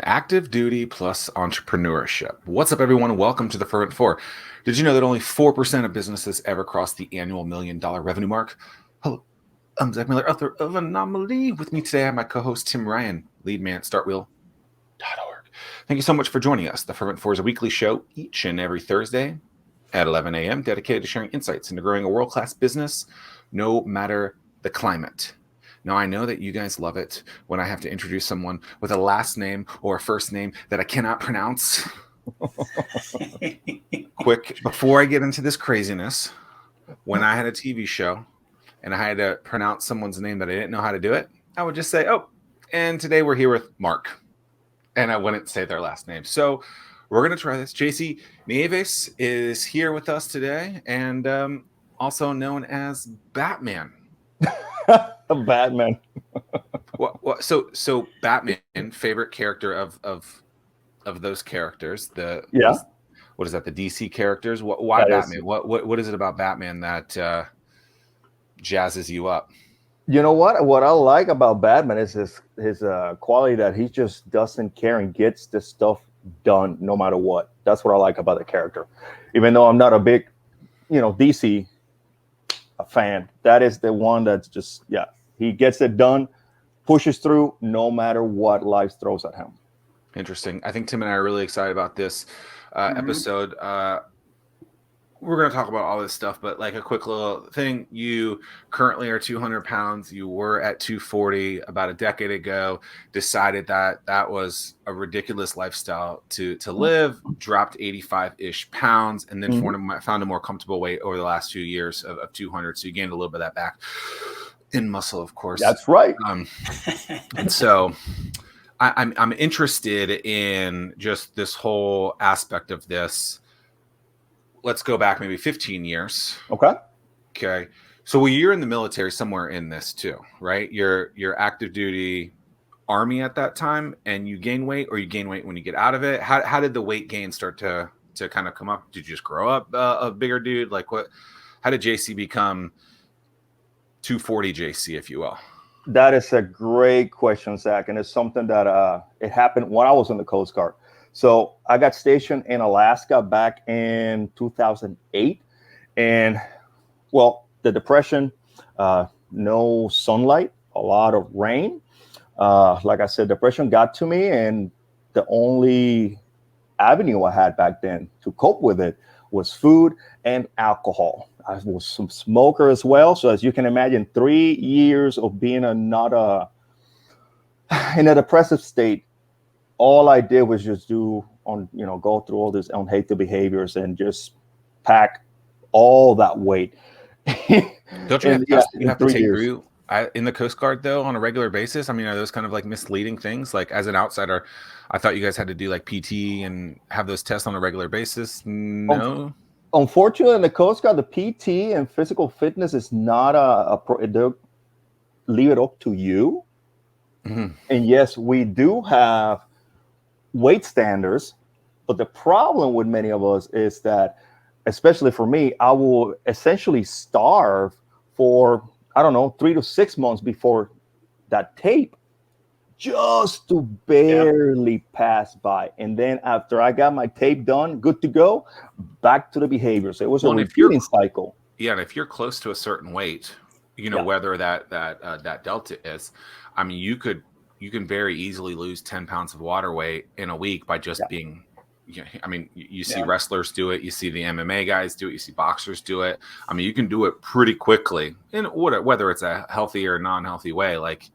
active duty plus entrepreneurship. What's up, everyone? Welcome to the Fervent 4. Did you know that only 4% of businesses ever cross the annual $1 million revenue mark? Hello, I'm Zack Miller, author of Anomaly. With me today, I have my co-host Tim Ryan, lead man at StartWheel.org. Thank you so much for joining us. The Fervent 4 is a weekly show each and every Thursday at 11 a.m. dedicated to sharing insights into growing a world-class business, no matter the climate. Now, I know that you guys love it when I have to introduce someone with a last name or a first name that I cannot pronounce. Quick, before I get into this craziness, when I had a TV show and I had to pronounce someone's name that I didn't know how to do it, I would just say, oh, and today we're here with Mark. And I wouldn't say their last name. So we're going to try this. JC Colonnieves is here with us today, and also known as Batman. Batman. So Batman, favorite character of those characters. What is that? The DC characters. Why that Batman? What is it about Batman that jazzes you up? You know what? What I like about Batman is his quality that he just doesn't care and gets the stuff done no matter what. That's what I like about the character. Even though I'm not a big, DC fan, that is the one that's just, he gets it done, pushes through no matter what life throws at him. Interesting. I think Tim and I are really excited about this episode. We're going to talk about all this stuff, but like a quick little thing, you currently are 200 pounds. You were at 240 about a decade ago, decided that that was a ridiculous lifestyle to live, dropped 85-ish pounds, and then found a more comfortable weight over the last few years of 200. So you gained a little bit of that back in muscle, of course. That's right. And so I'm interested in just this whole aspect of this. Let's go back maybe 15 years. Okay. So when you're in the military, somewhere in this too, right? You're active duty Army at that time, and you gain weight, or you gain weight when you get out of it. How did the weight gain start to kind of come up? Did you just grow up a bigger dude? Like what? How did JC become 240 JC, if you will? That is a great question, Zach, and it's something that it happened when I was in the Coast Guard. So I got stationed in Alaska back in 2008. And, well, the depression, no sunlight, a lot of rain. Like I said, depression got to me. And the only avenue I had back then to cope with it was food and alcohol. I was some smoker as well. So as you can imagine, 3 years of being in a depressive state, all I did was just go through all this unhealthy behaviors and just pack all that weight. Don't you have to take through in the Coast Guard though on a regular basis? I mean, are those kind of like misleading things? Like as an outsider, I thought you guys had to do like PT and have those tests on a regular basis. No. Unfortunately, in the Coast Guard, the PT and physical fitness is not they leave it up to you. Mm-hmm. And yes, we do have weight standards, but the problem with many of us is that, especially for me, I will essentially starve for 3 to 6 months before that tape, just to barely pass by. And then after I got my tape done, good to go, back to the behaviors. It was a repeating cycle. Yeah, and if you're close to a certain weight, whether that delta is, I mean, you can very easily lose 10 pounds of water weight in a week by just being, I mean, you see wrestlers do it. You see the MMA guys do it. You see boxers do it. I mean, you can do it pretty quickly in whether it's a healthy or non-healthy way. Like,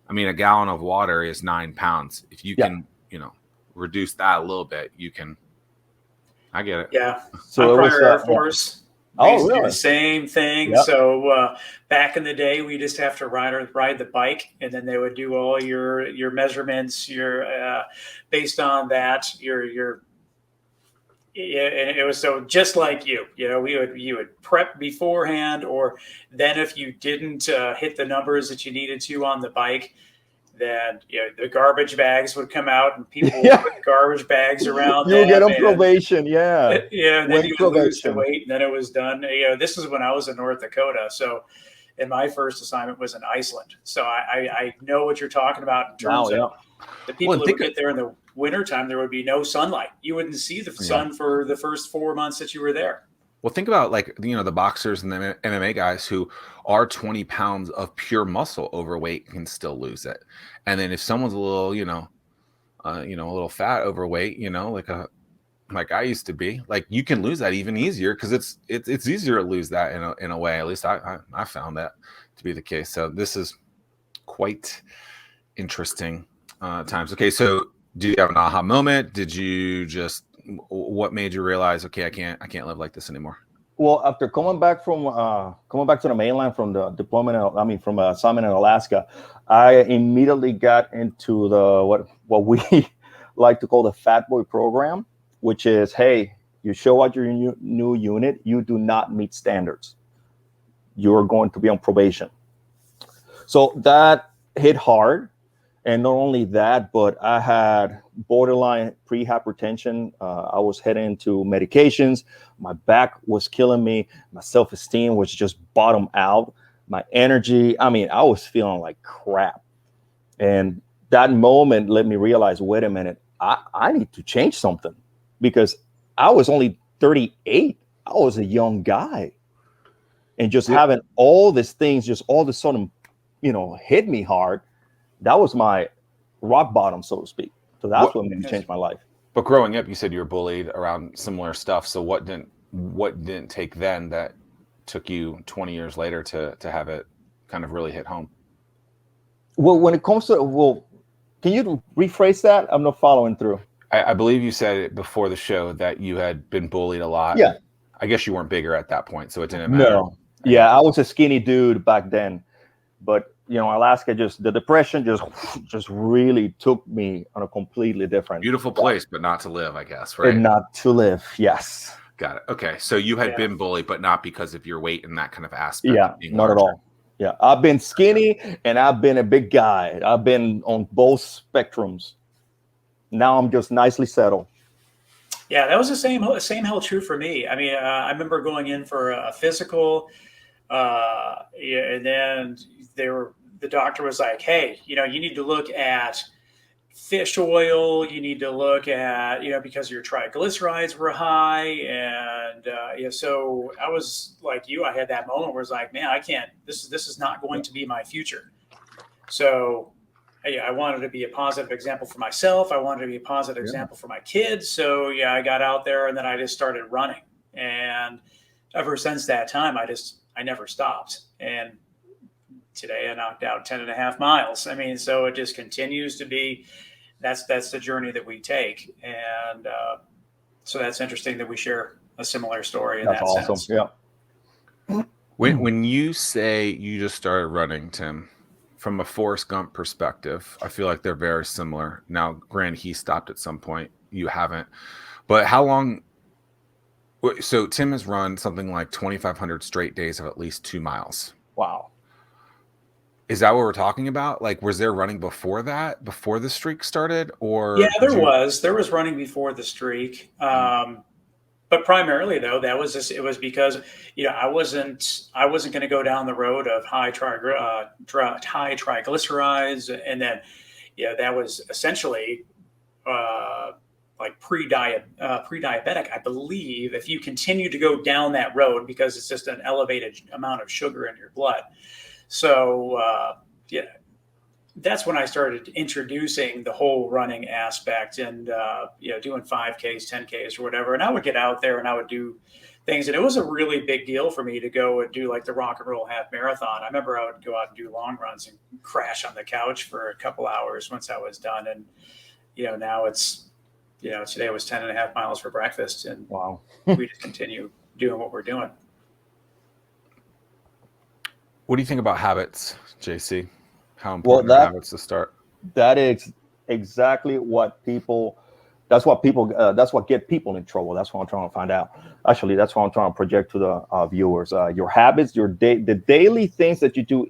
I mean, a gallon of water is 9 pounds. If you can, reduce that a little bit, you can. I get it. Yeah. So I'm prior Air Force. We used to do the same thing. Yep. So back in the day, we just have to ride the bike, and then they would do all your measurements. Based on that, and it was so just like you would prep beforehand, or then if you didn't hit the numbers that you needed to on the bike, then the garbage bags would come out and people would put garbage bags around. You get on probation, and then you would lose the weight, and then it was done. This is when I was in North Dakota, so And my first assignment was in Iceland. So I know what you're talking about in terms of the people that would get there in the wintertime. There would be no sunlight. You wouldn't see the sun for the first 4 months that you were there. Well, think about like, the boxers and the MMA guys who are 20 pounds of pure muscle overweight can still lose it. And then if someone's a little, a little fat overweight, like I used to be, like you can lose that even easier because it's easier to lose that in a way. At least I found that to be the case. So this is quite interesting times. Okay, so do you have an aha moment? Did you what made you realize, okay, I can't live like this anymore? Well, after coming back to the mainland from the deployment, from assignment in Alaska, I immediately got into the what we like to call the Fat Boy program, which is, hey, you show up your new unit, you do not meet standards, you are going to be on probation. So that hit hard. And not only that, but I had borderline pre-hypertension. I was heading into medications. My back was killing me. My self-esteem was just bottom out. My energy, I was feeling like crap. And that moment let me realize, wait a minute, I need to change something, because I was only 38. I was a young guy. And just having all these things just all of a sudden, hit me hard. That was my rock bottom, so to speak. So that's what made me change my life. But growing up, you said you were bullied around similar stuff. So what didn't take then that took you 20 years later to have it kind of really hit home? Well, when it comes to, can you rephrase that? I'm not following through. I believe you said it before the show that you had been bullied a lot. Yeah. I guess you weren't bigger at that point, so it didn't matter. No. Yeah, I was a skinny dude back then. But Alaska, the depression just really took me on a completely different. Beautiful place, but not to live, I guess, right? And not to live, yes. Got it. Okay, so you had been bullied, but not because of your weight and that kind of aspect. Yeah, not at all. Yeah, I've been skinny and I've been a big guy. I've been on both spectrums. Now I'm just nicely settled. Yeah, that was the same held true for me. I remember going in for a physical, and then the doctor was like, hey, you need to look at fish oil. You need to look at, because your triglycerides were high. And, so I was like you, I had that moment where it's like, man, I can't, this is not going to be my future. So I wanted to be a positive example for myself. I wanted to be a positive example for my kids. So I got out there and then I just started running. And ever since that time, I never stopped. And today I knocked out 10.5 miles. So it just continues to be, that's the journey that we take. And so that's interesting that we share a similar story in that awesome. sense. Yeah. When you say you just started running, Tim, from a Forrest Gump perspective, I feel like they're very similar. Now, granted, he stopped at some point. You haven't. But how long? So Tim has run something like 2,500 straight days of at least 2 miles. Wow. Is that what we're talking about? Like, was there running before that, before the streak started? Or yeah, there was running before the streak. But primarily, though, it was because I wasn't going to go down the road of high triglycerides, and then that was essentially like pre-diabetic, I believe. If you continue to go down that road, because it's just an elevated amount of sugar in your blood. So that's when I started introducing the whole running aspect and, doing 5Ks, 10Ks or whatever. And I would get out there and I would do things. And it was a really big deal for me to go and do like the rock and roll half marathon. I remember I would go out and do long runs and crash on the couch for a couple hours once I was done. And, now it's, today was 10.5 miles for breakfast. And wow, we just continue doing what we're doing. What do you think about habits, JC? How important are habits to start? That is exactly what that's what get people in trouble. That's what I'm trying to find out. Actually, that's what I'm trying to project to the viewers. Your habits, the daily things that you do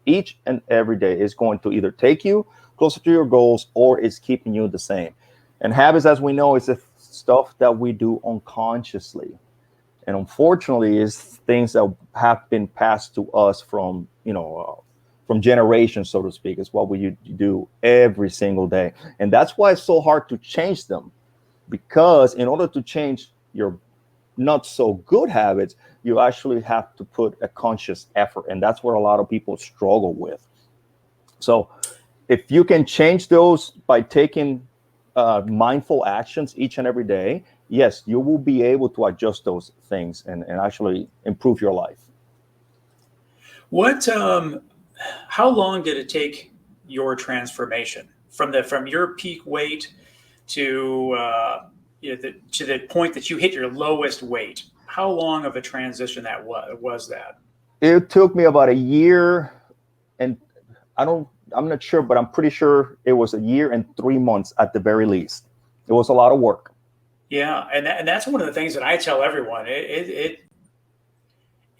each and every day is going to either take you closer to your goals or it's keeping you the same. And habits, as we know, is the stuff that we do unconsciously. And unfortunately, it's things that have been passed to us from, from generations, so to speak. It's what we do every single day. And that's why it's so hard to change them, because in order to change your not so good habits, you actually have to put a conscious effort. And that's what a lot of people struggle with. So if you can change those by taking mindful actions each and every day, yes, you will be able to adjust those things and actually improve your life. How long did it take your transformation from your peak weight to to the point that you hit your lowest weight? How long of a transition that was that? It took me about a year, and I'm not sure, but I'm pretty sure it was a year and 3 months at the very least. It was a lot of work. Yeah, and that's one of the things that I tell everyone.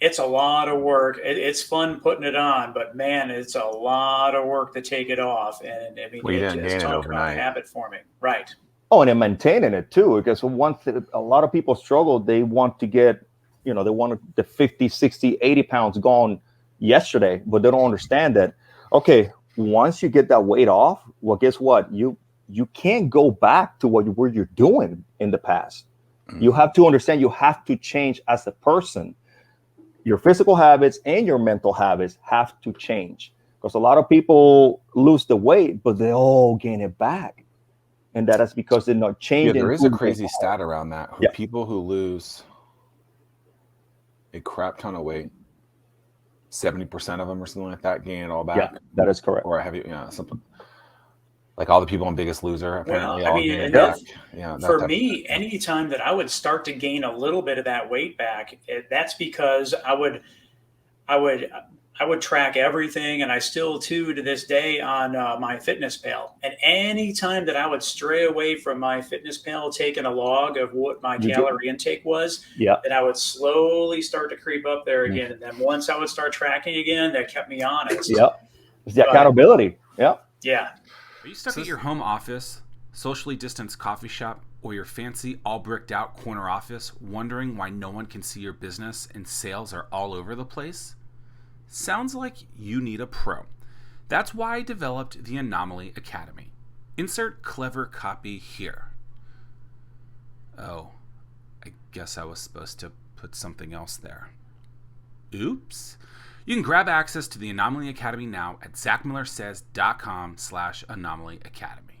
It's a lot of work. It's fun putting it on, but man, it's a lot of work to take it off. And I mean, Well, you didn't gain it talk about overnight. habit forming, right? Oh, and then maintaining it too, because a lot of people struggle. They want to get, they want the 50, 60, 80 pounds gone yesterday, but they don't understand that. Okay, once you get that weight off, well, guess what? You can't go back to what you're doing in the past. You have to understand you have to change as a person. Your physical habits and your mental habits have to change, because a lot of people lose the weight, but they all gain it back. And that is because they're not changing. Yeah, there is a crazy stat around that. Yeah. People who lose a crap ton of weight, 70% of them or something like that gain it all back. Yeah, that is correct. Or something like all the people on Biggest Loser apparently Well, I all mean, gain it and back. for me, anytime that I would start to gain a little bit of that weight back, that's because I would track everything, and I still to this day on my FitnessPal. And any time that I would stray away from my FitnessPal, taking a log of what my calorie intake was, then I would slowly start to creep up there again. And then once I would start tracking again, that kept me honest. Yep, it's the accountability. Yep. Yeah. Are you stuck at your home office, socially distanced coffee shop, or your fancy all bricked out corner office, wondering why no one can see your business and sales are all over the place? Sounds like you need a pro. That's why I developed the Anomaly Academy. Insert clever copy here. Oh, I guess I was supposed to put something else there. Oops. You can grab access to the Anomaly Academy now at ZackMillerSays.com/Anomaly Academy.